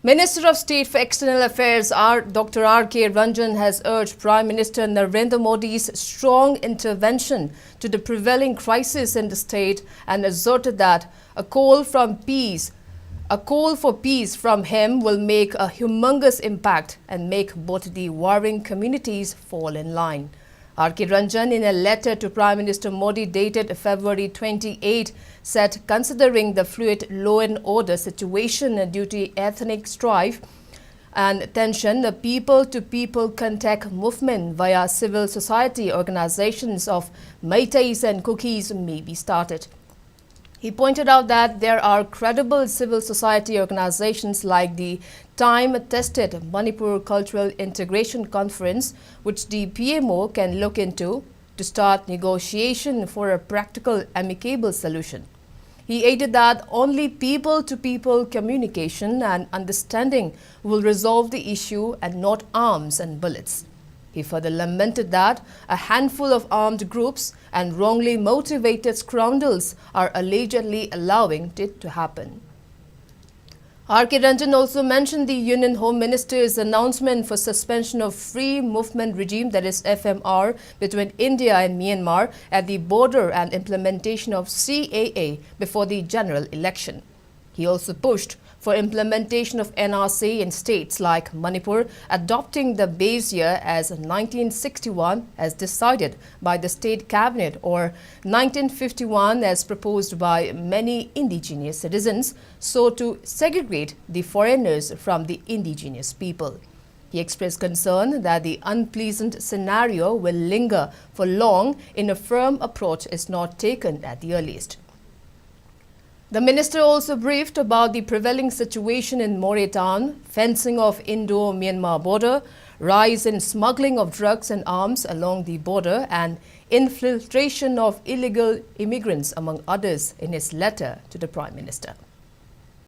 Minister of State for External Affairs Dr. R.K. Ranjan has urged Prime Minister Narendra Modi's strong intervention to the prevailing crisis in the state and asserted that a call for peace from him will make a humongous impact and make both the warring communities fall in line. R.K. Ranjan, in a letter to Prime Minister Modi dated February 28, said considering the fluid law and order situation due to ethnic strife and tension, the people-to-people contact movement via civil society organizations of Meiteis and Kukis may be started. He pointed out that there are credible civil society organizations like the time-tested Manipur Cultural Integration Conference, which the PMO can look into to start negotiation for a practical, amicable solution. He added that only people-to-people communication and understanding will resolve the issue and not arms and bullets. He further lamented that a handful of armed groups and wrongly motivated scoundrels are allegedly allowing it to happen. R.K. Ranjan also mentioned the Union Home Minister's announcement for suspension of free movement regime, that is FMR, between India and Myanmar at the border and implementation of CAA before the general election. He also pushed for implementation of NRC in states like Manipur, adopting the base year as 1961 as decided by the state cabinet or 1951 as proposed by many indigenous citizens, so to segregate the foreigners from the indigenous people. He expressed concern that the unpleasant scenario will linger for long if a firm approach is not taken at the earliest. The minister also briefed about the prevailing situation in More town, fencing of Indo-Myanmar border, rise in smuggling of drugs and arms along the border, and infiltration of illegal immigrants, among others, in his letter to the Prime Minister.